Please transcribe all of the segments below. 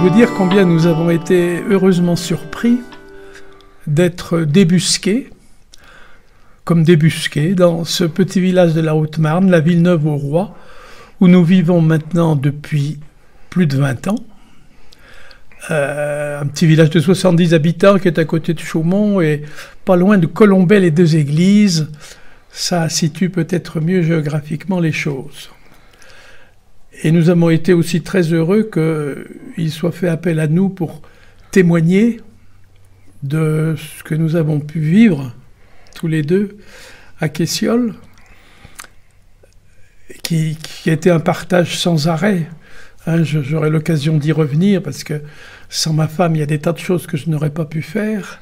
vous dire combien nous avons été heureusement surpris d'être débusqués, comme débusqués, dans ce petit village de la Haute-Marne, la Villeneuve-aux-Rois, où nous vivons maintenant depuis plus de 20 ans. Un petit village de 70 habitants qui est à côté de Chaumont et pas loin de Colombey, les deux églises. Ça situe peut-être mieux géographiquement les choses. Et nous avons été aussi très heureux qu'il soit fait appel à nous pour témoigner de ce que nous avons pu vivre tous les deux à Quessioles, qui a été un partage sans arrêt. J'aurai l'occasion d'y revenir parce que sans ma femme, il y a des tas de choses que je n'aurais pas pu faire.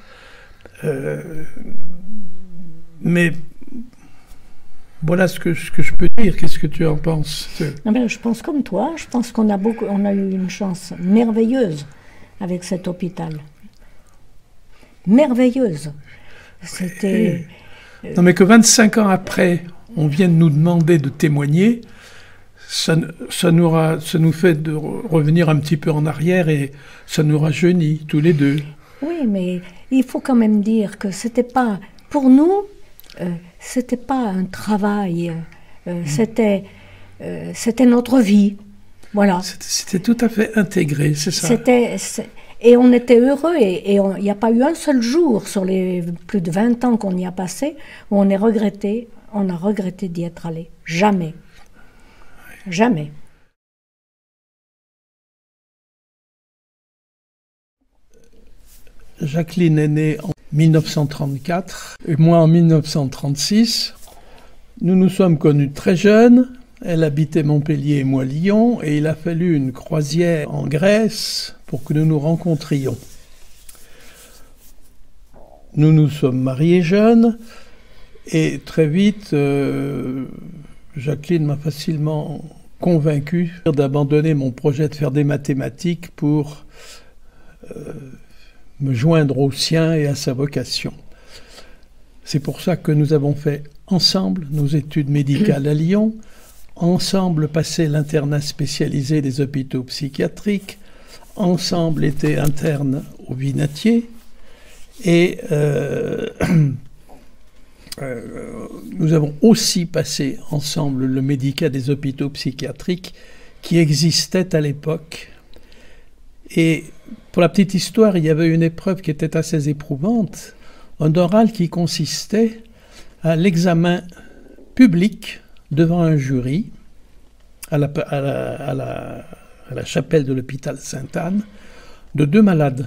Mais voilà ce que je peux dire. Qu'est-ce que tu en penses? Je pense comme toi. Je pense qu'on a eu une chance merveilleuse avec cet hôpital. Merveilleuse. C'était... Non, mais que 25 ans après, on vienne nous demander de témoigner, ça nous fait de revenir un petit peu en arrière et ça nous rajeunit tous les deux. Oui, mais il faut quand même dire que c'était pas... Pour nous, c'était pas un travail, c'était notre vie. Voilà. C'était tout à fait intégré, c'est ça. Et on était heureux, et il n'y a pas eu un seul jour sur les plus de 20 ans qu'on y a passé où on a regretté d'y être allé. Jamais. Jamais. Jacqueline est née en 1934 et moi en 1936. Nous nous sommes connus très jeunes. Elle habitait Montpellier et moi Lyon, et il a fallu une croisière en Grèce pour que nous nous rencontrions. Nous nous sommes mariés jeunes, et très vite, Jacqueline m'a facilement convaincu d'abandonner mon projet de faire des mathématiques pour me joindre au sien et à sa vocation. C'est pour ça que nous avons fait ensemble nos études médicales à Lyon, ensemble passé l'internat spécialisé des hôpitaux psychiatriques, ensemble été interne au Vinatier, et nous avons aussi passé ensemble le médicat des hôpitaux psychiatriques qui existait à l'époque. Et pour la petite histoire, il y avait une épreuve qui était assez éprouvante, un oral qui consistait à l'examen public devant un jury à la chapelle de l'hôpital Sainte-Anne de deux malades.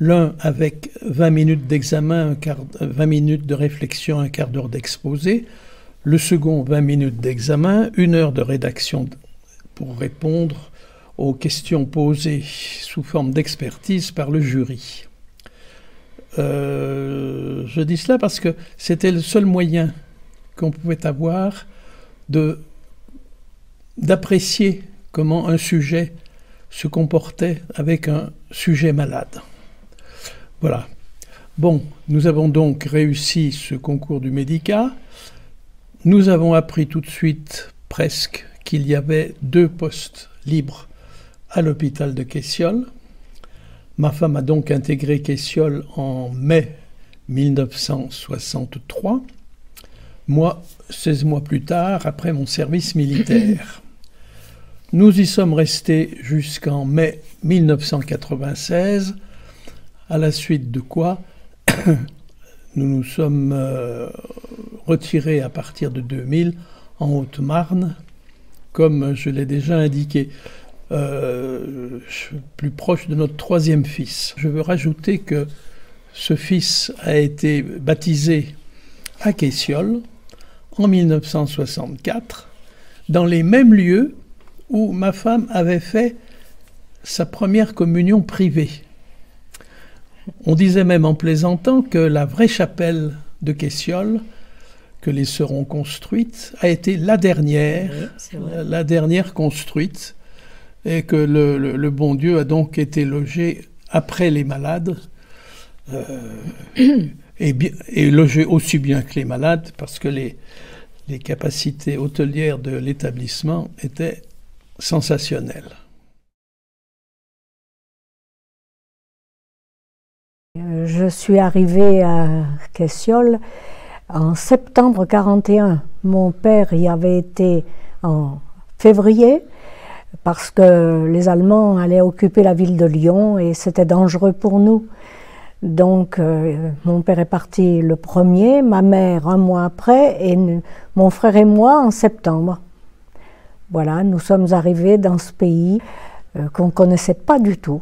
L'un avec 20 minutes d'examen, 20 minutes de réflexion, un quart d'heure d'exposé. Le second, 20 minutes d'examen, 1 heure de rédaction pour répondre aux questions posées sous forme d'expertise par le jury. Je dis cela parce que c'était le seul moyen qu'on pouvait avoir d'apprécier comment un sujet se comportait avec un sujet malade. Voilà. Bon, nous avons donc réussi ce concours du médicat. Nous avons appris tout de suite, presque, qu'il y avait 2 postes libres à l'hôpital de Quessioles. Ma femme a donc intégré Quessioles en mai 1963. Moi, 16 mois plus tard, après mon service militaire. Nous y sommes restés jusqu'en mai 1996, à la suite de quoi nous nous sommes retirés à partir de 2000 en Haute-Marne, comme je l'ai déjà indiqué, plus proche de notre 3e fils. Je veux rajouter que ce fils a été baptisé à Quessioles en 1964, dans les mêmes lieux où ma femme avait fait sa première communion privée. On disait même en plaisantant que la vraie chapelle de Quessioles, que les sœurs ont construite, a été la dernière construite, et que le bon Dieu a donc été logé après les malades, et logé aussi bien que les malades, parce que les capacités hôtelières de l'établissement étaient sensationnelles. Je suis arrivée à Quessols en septembre 1941. Mon père y avait été en février parce que les Allemands allaient occuper la ville de Lyon et c'était dangereux pour nous. Donc mon père est parti le 1er, ma mère un mois après et mon frère et moi en septembre. Voilà, nous sommes arrivés dans ce pays qu'on ne connaissait pas du tout.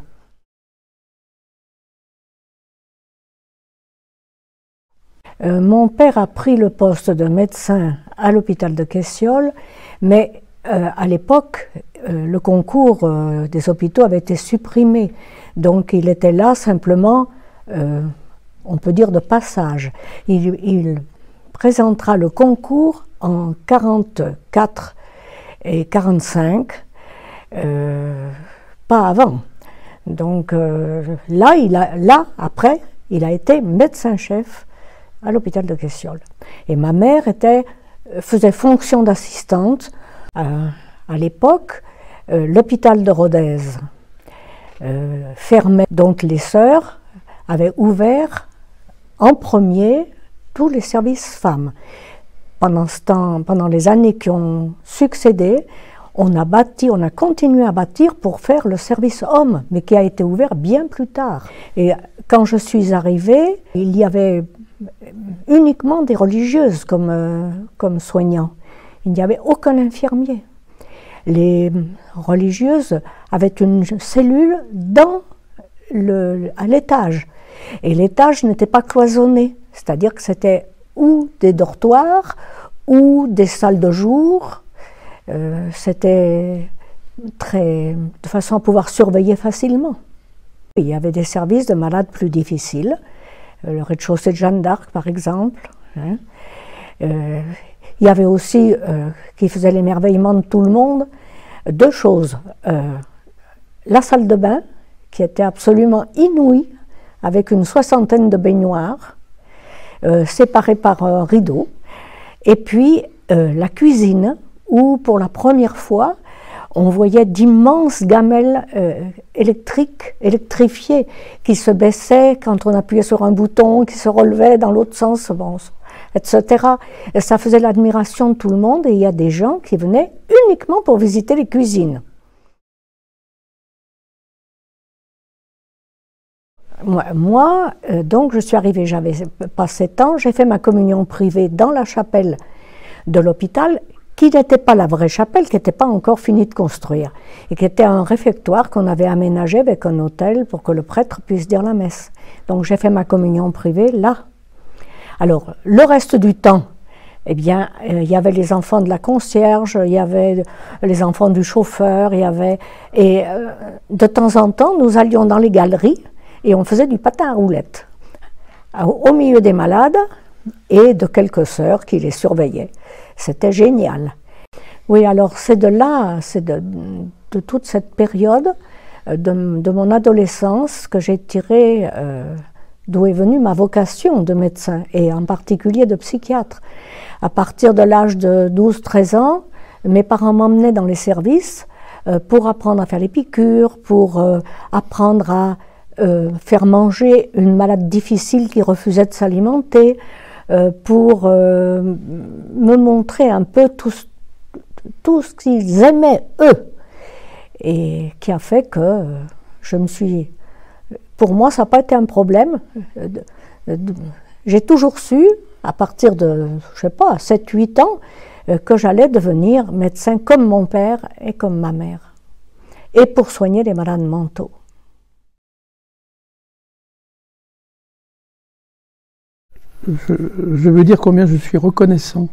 Mon père a pris le poste de médecin à l'hôpital de Quessols, mais à l'époque, le concours des hôpitaux avait été supprimé. Donc il était là simplement, on peut dire, de passage. Il présentera le concours en 1944 et 1945, pas avant. Donc là, après, il a été médecin-chef à l'hôpital de Quessols. Et ma mère faisait fonction d'assistante. À l'époque, l'hôpital de Rodez fermait. Donc les sœurs avaient ouvert en premier tous les services femmes. Pendant ce temps, pendant les années qui ont succédé, on a continué à bâtir pour faire le service homme, mais qui a été ouvert bien plus tard. Et quand je suis arrivée, il y avait uniquement des religieuses comme soignants. Il n'y avait aucun infirmier. Les religieuses avaient une cellule à l'étage. Et l'étage n'était pas cloisonné, c'est-à-dire que c'était ou des dortoirs ou des salles de jour. C'était de façon à pouvoir surveiller facilement. Il y avait des services de malades plus difficiles, le rez-de-chaussée de Jeanne d'Arc par exemple. Il y avait aussi, qui faisait l'émerveillement de tout le monde, deux choses. La salle de bain, qui était absolument inouïe, avec une 60aine de baignoires, séparées par un rideau. Et puis la cuisine, où pour la première fois, on voyait d'immenses gamelles électrifiées, qui se baissaient quand on appuyait sur un bouton, qui se relevaient dans l'autre sens, bon, etc. Et ça faisait l'admiration de tout le monde, et il y a des gens qui venaient uniquement pour visiter les cuisines. Moi, donc je suis arrivée, j'avais pas 7 ans, j'ai fait ma communion privée dans la chapelle de l'hôpital, qui n'était pas la vraie chapelle, qui n'était pas encore finie de construire, et qui était un réfectoire qu'on avait aménagé avec un autel pour que le prêtre puisse dire la messe. Donc j'ai fait ma communion privée là. Alors, le reste du temps, eh bien, il y avait les enfants de la concierge, il y avait les enfants du chauffeur, et de temps en temps, nous allions dans les galeries et on faisait du patin à roulettes, au milieu des malades et de quelques sœurs qui les surveillaient. C'était génial. Oui, alors c'est de là, c'est de toute cette période de mon adolescence que j'ai tiré d'où est venue ma vocation de médecin, et en particulier de psychiatre. À partir de l'âge de 12-13 ans, mes parents m'emmenaient dans les services pour apprendre à faire les piqûres, pour apprendre à faire manger une malade difficile qui refusait de s'alimenter, pour me montrer un peu tout ce qu'ils aimaient eux, et qui a fait que je me suis... Pour moi, ça n'a pas été un problème. J'ai toujours su, à partir de, je sais pas, 7-8 ans, que j'allais devenir médecin comme mon père et comme ma mère, et pour soigner les malades mentaux. Je veux dire combien je suis reconnaissant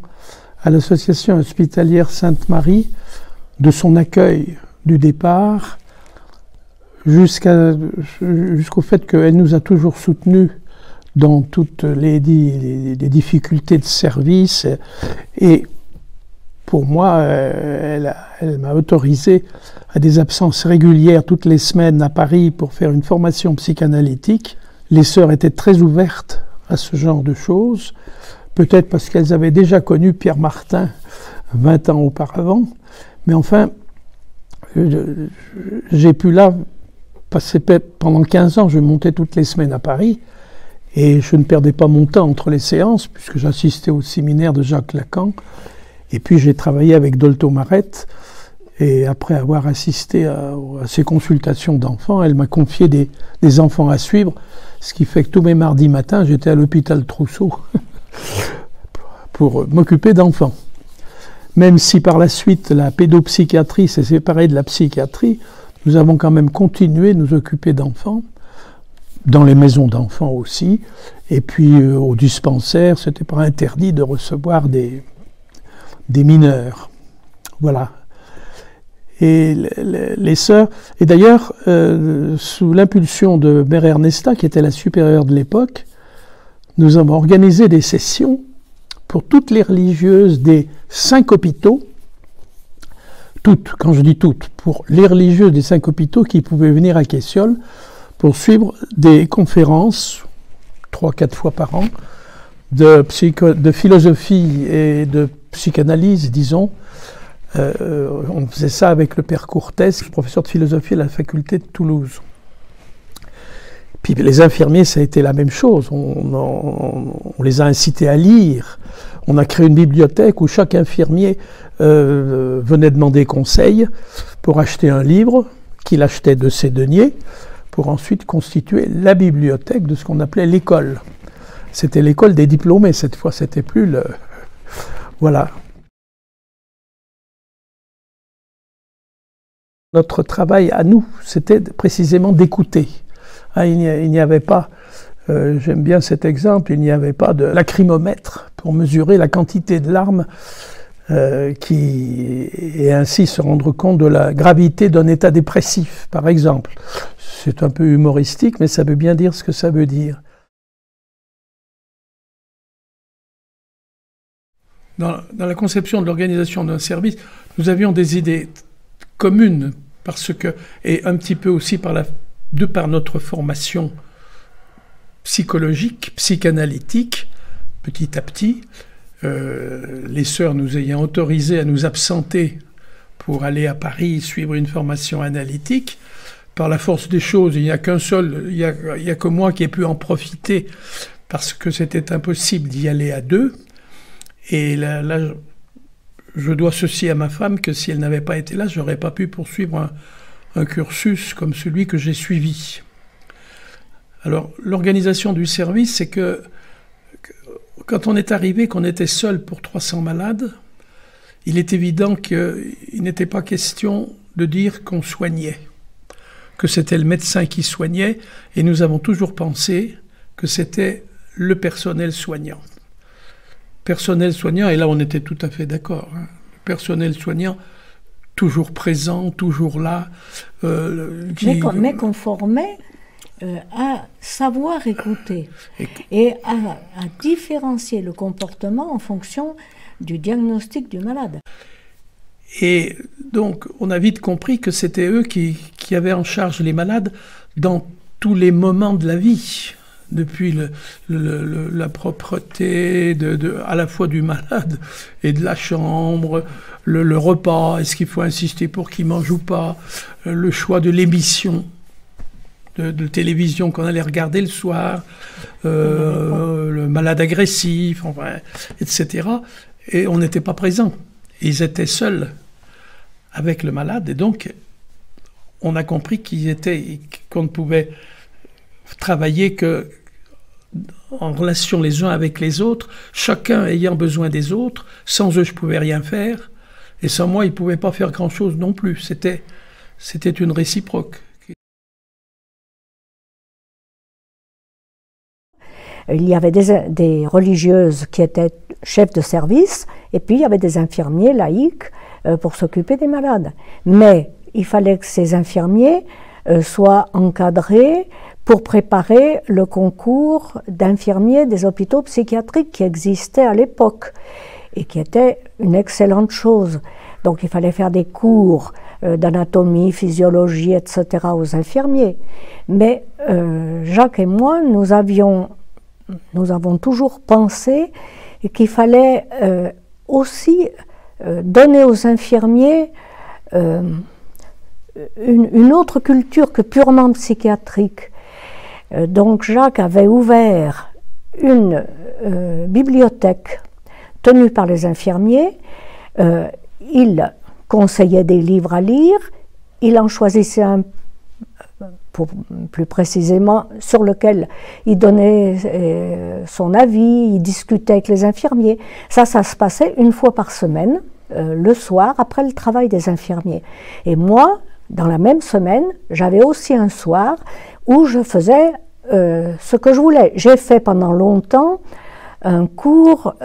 à l'association hospitalière Sainte-Marie de son accueil du départ jusqu'au fait qu'elle nous a toujours soutenus dans toutes les difficultés de service. Et pour moi, elle m'a autorisé à des absences régulières toutes les semaines à Paris pour faire une formation psychanalytique. Les sœurs étaient très ouvertes à ce genre de choses, peut-être parce qu'elles avaient déjà connu Pierre Martin 20 ans auparavant, mais enfin, j'ai pu là passer pendant 15 ans, je montais toutes les semaines à Paris, Et je ne perdais pas mon temps entre les séances, puisque j'assistais au séminaire de Jacques Lacan. Et puis j'ai travaillé avec Dolto Marette. Et après avoir assisté à ces consultations d'enfants, elle m'a confié des enfants à suivre, ce qui fait que tous mes mardis matins, j'étais à l'hôpital Trousseau pour m'occuper d'enfants. Même si par la suite la pédopsychiatrie s'est séparée de la psychiatrie, nous avons quand même continué de nous occuper d'enfants, dans les maisons d'enfants aussi, et puis au dispensaire, c'était pas interdit de recevoir des mineurs. Voilà. Et les sœurs, et d'ailleurs, sous l'impulsion de Mère Ernesta, qui était la supérieure de l'époque, nous avons organisé des sessions pour toutes les religieuses des 5 hôpitaux, toutes, quand je dis toutes, pour les religieuses des 5 hôpitaux qui pouvaient venir à Quessoles pour suivre des conférences, 3-4 fois par an, de philosophie et de psychanalyse, disons. On faisait ça avec le père Courtès, professeur de philosophie à la faculté de Toulouse. Puis les infirmiers, ça a été la même chose. On les a incités à lire. On a créé une bibliothèque où chaque infirmier venait demander conseil pour acheter un livre qu'il achetait de ses deniers, pour ensuite constituer la bibliothèque de ce qu'on appelait l'école. C'était l'école des diplômés cette fois, c'était plus le... Voilà. Notre travail à nous, c'était précisément d'écouter. Il n'y avait pas, j'aime bien cet exemple, il n'y avait pas de lacrymomètre pour mesurer la quantité de larmes et ainsi se rendre compte de la gravité d'un état dépressif, par exemple. C'est un peu humoristique, mais ça veut bien dire ce que ça veut dire. Dans la conception de l'organisation d'un service, nous avions des idées communes, parce que, et un petit peu aussi par notre formation psychologique, psychanalytique, petit à petit, les sœurs nous ayant autorisés à nous absenter pour aller à Paris suivre une formation analytique. Par la force des choses, il n'y a qu'un seul, il y a que moi qui ai pu en profiter parce que c'était impossible d'y aller à deux. Et là, je dois ceci à ma femme, que si elle n'avait pas été là, je n'aurais pas pu poursuivre un cursus comme celui que j'ai suivi. Alors, l'organisation du service, c'est que quand on est arrivé, qu'on était seul pour 300 malades, il est évident qu'il n'était pas question de dire qu'on soignait, que c'était le médecin qui soignait, et nous avons toujours pensé que c'était le personnel soignant. Personnel soignant, et là on était tout à fait d'accord, hein. Personnel soignant, toujours présent, toujours là. Mais qu'on formait à savoir écouter et à différencier le comportement en fonction du diagnostic du malade. Et donc on a vite compris que c'était eux qui avaient en charge les malades dans tous les moments de la vie. Depuis la propreté à la fois du malade et de la chambre, le repas, est-ce qu'il faut insister pour qu'il mange ou pas, le choix de l'émission de télévision qu'on allait regarder le soir, le malade agressif, enfin, etc. Et on n'était pas présents. Ils étaient seuls avec le malade, et donc on a compris qu'on ne pouvait travailler que en relation les uns avec les autres, chacun ayant besoin des autres. Sans eux, je ne pouvais rien faire, et sans moi, ils ne pouvaient pas faire grand-chose non plus. C'était une réciproque. Il y avait des religieuses qui étaient chefs de service, et puis il y avait des infirmiers laïcs pour s'occuper des malades. Mais il fallait que ces infirmiers soient encadrés pour préparer le concours d'infirmiers des hôpitaux psychiatriques qui existait à l'époque et qui était une excellente chose. Donc il fallait faire des cours d'anatomie, physiologie, etc. aux infirmiers. Mais Jacques et moi, nous avons toujours pensé qu'il fallait aussi donner aux infirmiers une autre culture que purement psychiatrique. Donc Jacques avait ouvert une bibliothèque tenue par les infirmiers. Il conseillait des livres à lire, il en choisissait un, plus précisément, sur lequel il donnait son avis, il discutait avec les infirmiers. Ça se passait une fois par semaine, le soir, après le travail des infirmiers. Et moi, dans la même semaine, j'avais aussi un soir où je faisais ce que je voulais. J'ai fait pendant longtemps un cours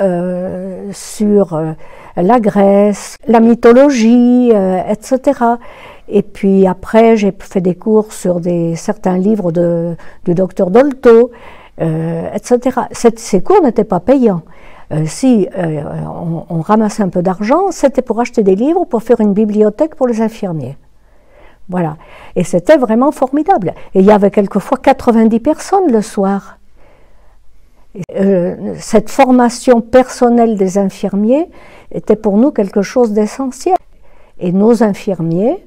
sur la Grèce, la mythologie, etc. Et puis après, j'ai fait des cours sur certains livres du docteur Dolto, etc. Ces cours n'étaient pas payants. Si on ramassait un peu d'argent, c'était pour acheter des livres, pour faire une bibliothèque pour les infirmiers. Voilà. Et c'était vraiment formidable. Et il y avait quelquefois 90 personnes le soir. Cette formation personnelle des infirmiers était pour nous quelque chose d'essentiel. Et nos infirmiers,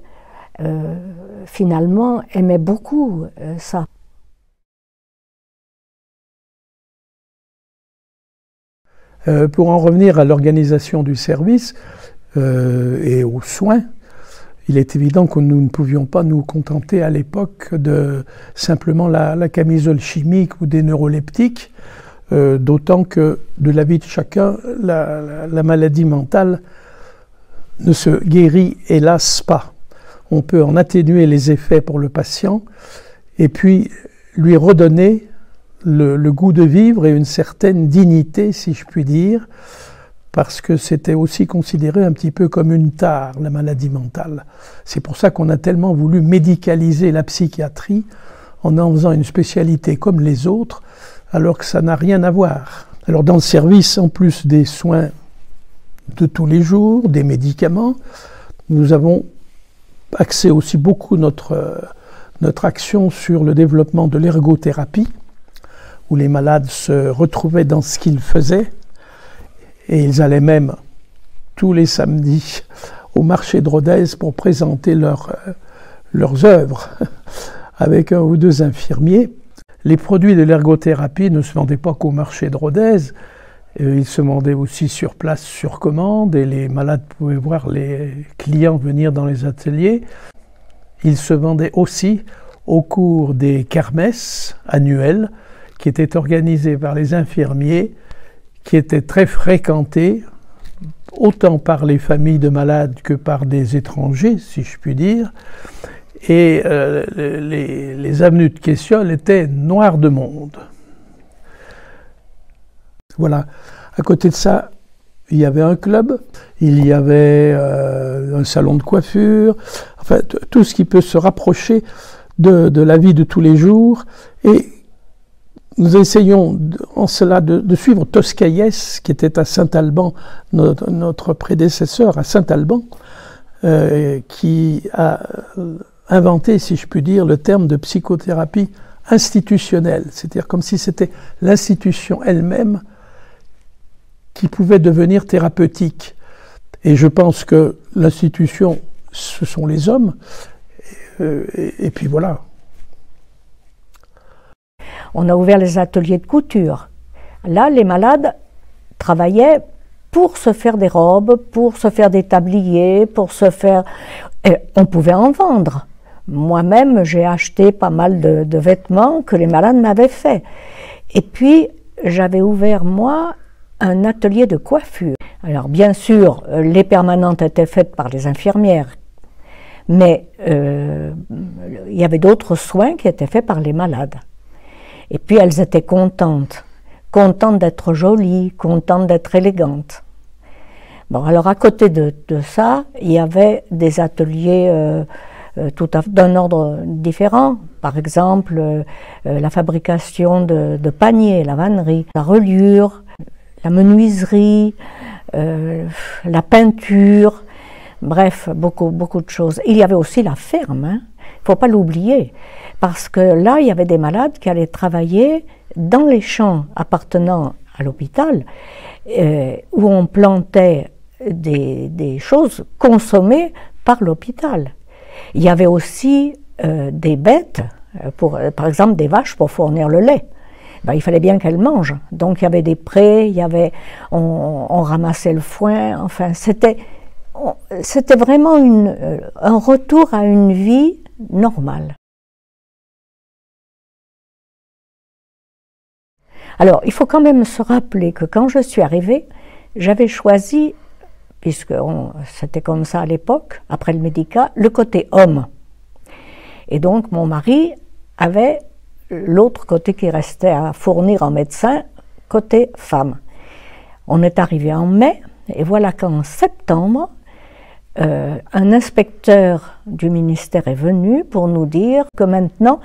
finalement, aimaient beaucoup ça. Pour en revenir à l'organisation du service et aux soins, il est évident que nous ne pouvions pas nous contenter à l'époque de simplement la camisole chimique ou des neuroleptiques, d'autant que de l'avis de chacun, la maladie mentale ne se guérit hélas pas. On peut en atténuer les effets pour le patient et puis lui redonner le goût de vivre et une certaine dignité, si je puis dire, parce que c'était aussi considéré un petit peu comme une tare, la maladie mentale. C'est pour ça qu'on a tellement voulu médicaliser la psychiatrie en faisant une spécialité comme les autres, alors que ça n'a rien à voir. Alors dans le service, en plus des soins de tous les jours, des médicaments, nous avons axé aussi beaucoup notre action sur le développement de l'ergothérapie, où les malades se retrouvaient dans ce qu'ils faisaient, et ils allaient même tous les samedis au marché de Rodez pour présenter leurs œuvres avec un ou deux infirmiers. Les produits de l'ergothérapie ne se vendaient pas qu'au marché de Rodez, ils se vendaient aussi sur place, sur commande, et les malades pouvaient voir les clients venir dans les ateliers. Ils se vendaient aussi au cours des kermesses annuelles qui étaient organisées par les infirmiers, qui étaient très fréquentées, autant par les familles de malades que par des étrangers, si je puis dire. Et les avenues de Quessoles étaient noires de monde. Voilà. À côté de ça, il y avait un club, il y avait un salon de coiffure, enfin tout ce qui peut se rapprocher de la vie de tous les jours. Et nous essayons en cela de suivre Toscaïès, qui était à Saint-Alban, notre prédécesseur à Saint-Alban, qui a inventé, si je puis dire, le terme de psychothérapie institutionnelle, c'est-à-dire comme si c'était l'institution elle-même qui pouvait devenir thérapeutique. Et je pense que l'institution, ce sont les hommes, et puis voilà. On a ouvert les ateliers de couture. Là, les malades travaillaient pour se faire des robes, pour se faire des tabliers, pour se faire... Et on pouvait en vendre. Moi-même, j'ai acheté pas mal de vêtements que les malades m'avaient fait. Et puis, j'avais ouvert, moi, un atelier de coiffure. Alors, bien sûr, les permanentes étaient faites par les infirmières, mais il y avait d'autres soins qui étaient faits par les malades. Et puis elles étaient contentes d'être jolies, contentes d'être élégantes. Bon, alors à côté de ça, il y avait des ateliers tout à fait d'un ordre différent. Par exemple, la fabrication de paniers, la vannerie, la reliure, la menuiserie, la peinture, bref, beaucoup de choses. Il y avait aussi la ferme, hein. Il ne faut pas l'oublier, parce que là, il y avait des malades qui allaient travailler dans les champs appartenant à l'hôpital, où on plantait des choses consommées par l'hôpital. Il y avait aussi des bêtes par exemple des vaches pour fournir le lait. Ben, il fallait bien qu'elles mangent. Donc il y avait des prés, on ramassait le foin, enfin c'était vraiment un retour à une vie normale. Alors il faut quand même se rappeler que quand je suis arrivée, j'avais choisi, puisque c'était comme ça à l'époque, après le médicat, le côté homme. Et donc mon mari avait l'autre côté qui restait à fournir en médecin, côté femme. On est arrivé en mai, et voilà qu'en septembre, un inspecteur du ministère est venu pour nous dire que maintenant,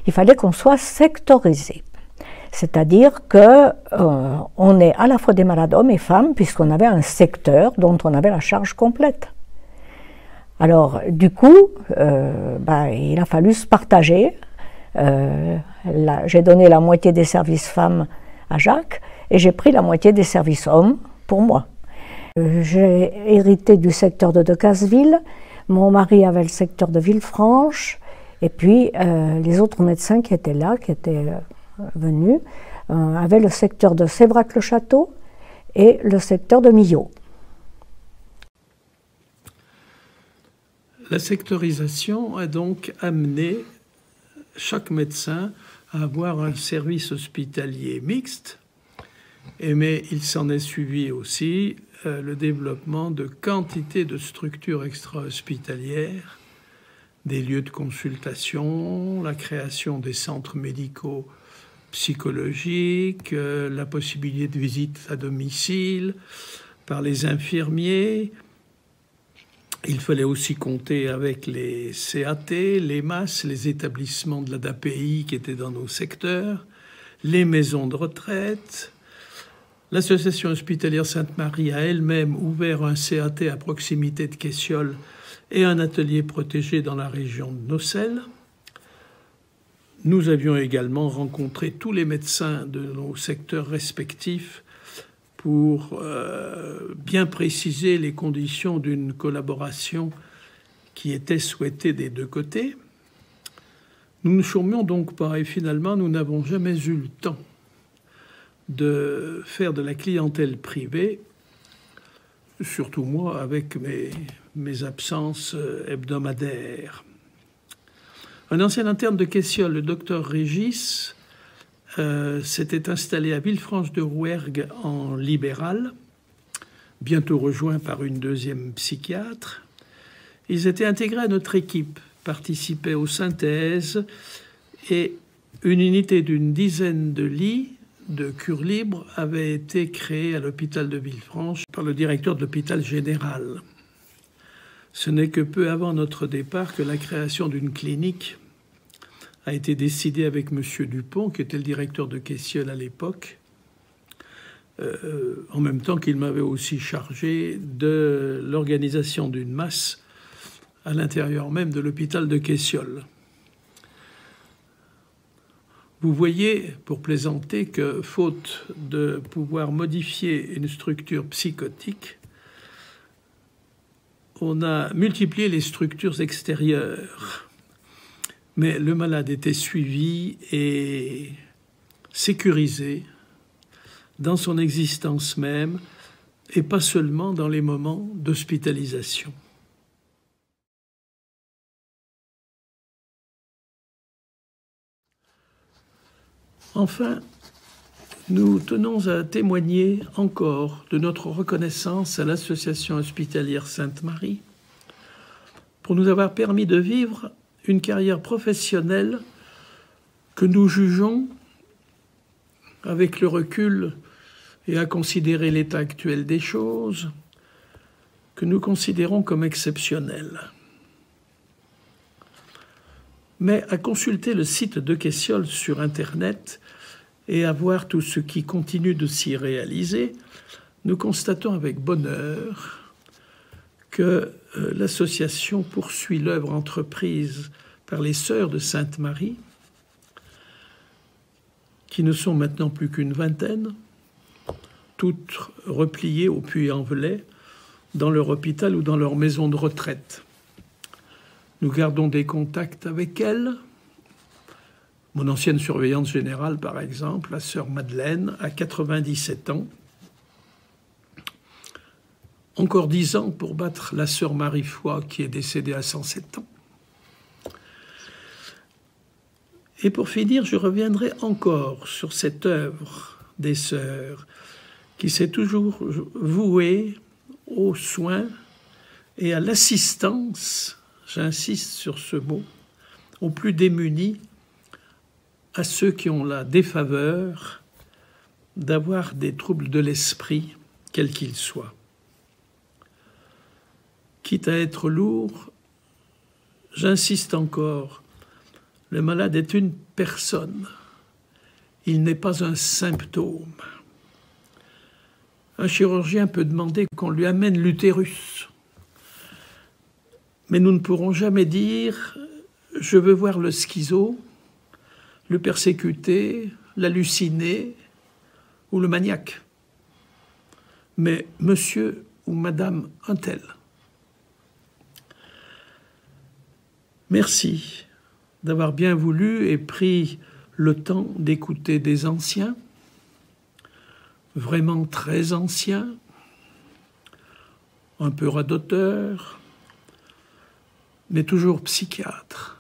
il fallait qu'on soit sectorisé. C'est-à-dire qu'on est à la fois des malades hommes et femmes, puisqu'on avait un secteur dont on avait la charge complète. Alors, du coup, il a fallu se partager. J'ai donné la moitié des services femmes à Jacques et j'ai pris la moitié des services hommes pour moi. J'ai hérité du secteur de Decazeville, mon mari avait le secteur de Villefranche et puis les autres médecins qui étaient là, qui étaient venus, avaient le secteur de Sévrac-le-Château et le secteur de Millau. La sectorisation a donc amené chaque médecin à avoir un service hospitalier mixte, mais il s'en est suivi aussi le développement de quantité de structures extra-hospitalières, des lieux de consultation, la création des centres médicaux psychologiques, la possibilité de visite à domicile par les infirmiers. Il fallait aussi compter avec les CAT, les MAS, les établissements de l'ADAPI qui étaient dans nos secteurs, les maisons de retraite. L'association hospitalière Sainte-Marie a elle-même ouvert un CAT à proximité de Quessoles et un atelier protégé dans la région de Nocelles. Nous avions également rencontré tous les médecins de nos secteurs respectifs pour bien préciser les conditions d'une collaboration qui était souhaitée des deux côtés. Nous ne chômions donc pas et finalement nous n'avons jamais eu le temps de faire de la clientèle privée, surtout moi avec mes absences hebdomadaires. Un ancien interne de Quessoles, le docteur Régis, s'était installé à Villefranche-de-Rouergue en libéral, bientôt rejoint par une deuxième psychiatre. Ils étaient intégrés à notre équipe, participaient aux synthèses et une unité d'une dizaine de lits de cure libre avait été créée à l'hôpital de Villefranche par le directeur de l'hôpital général. Ce n'est que peu avant notre départ que la création d'une clinique a été décidée avec M. Dupont, qui était le directeur de Quessoles à l'époque, en même temps qu'il m'avait aussi chargé de l'organisation d'une masse à l'intérieur même de l'hôpital de Quessoles. Vous voyez, pour plaisanter, que faute de pouvoir modifier une structure psychotique, on a multiplié les structures extérieures. Mais le malade était suivi et sécurisé dans son existence même et pas seulement dans les moments d'hospitalisation. Enfin, nous tenons à témoigner encore de notre reconnaissance à l'Association hospitalière Sainte-Marie pour nous avoir permis de vivre une carrière professionnelle que nous jugeons, avec le recul et à considérer l'état actuel des choses, que nous considérons comme exceptionnelle. Mais à consulter le site de Quessoles sur Internet et à voir tout ce qui continue de s'y réaliser, nous constatons avec bonheur que l'association poursuit l'œuvre entreprise par les Sœurs de Sainte-Marie, qui ne sont maintenant plus qu'une vingtaine, toutes repliées au Puy-en-Velay, dans leur hôpital ou dans leur maison de retraite. Nous gardons des contacts avec elles Mon ancienne surveillante générale, par exemple, la sœur Madeleine, a 97 ans. Encore 10 ans pour battre la sœur Marie-Foi, qui est décédée à 107 ans. Et pour finir, je reviendrai encore sur cette œuvre des sœurs qui s'est toujours vouée aux soins et à l'assistance, j'insiste sur ce mot, aux plus démunis, à ceux qui ont la défaveur d'avoir des troubles de l'esprit, quels qu'ils soient. Quitte à être lourd, j'insiste encore, le malade est une personne, il n'est pas un symptôme. Un chirurgien peut demander qu'on lui amène l'utérus, mais nous ne pourrons jamais dire « je veux voir le schizo », le persécuté, l'halluciné ou le maniaque. Mais monsieur ou madame un tel. Merci d'avoir bien voulu et pris le temps d'écouter des anciens, vraiment très anciens, un peu radoteurs, mais toujours psychiatres.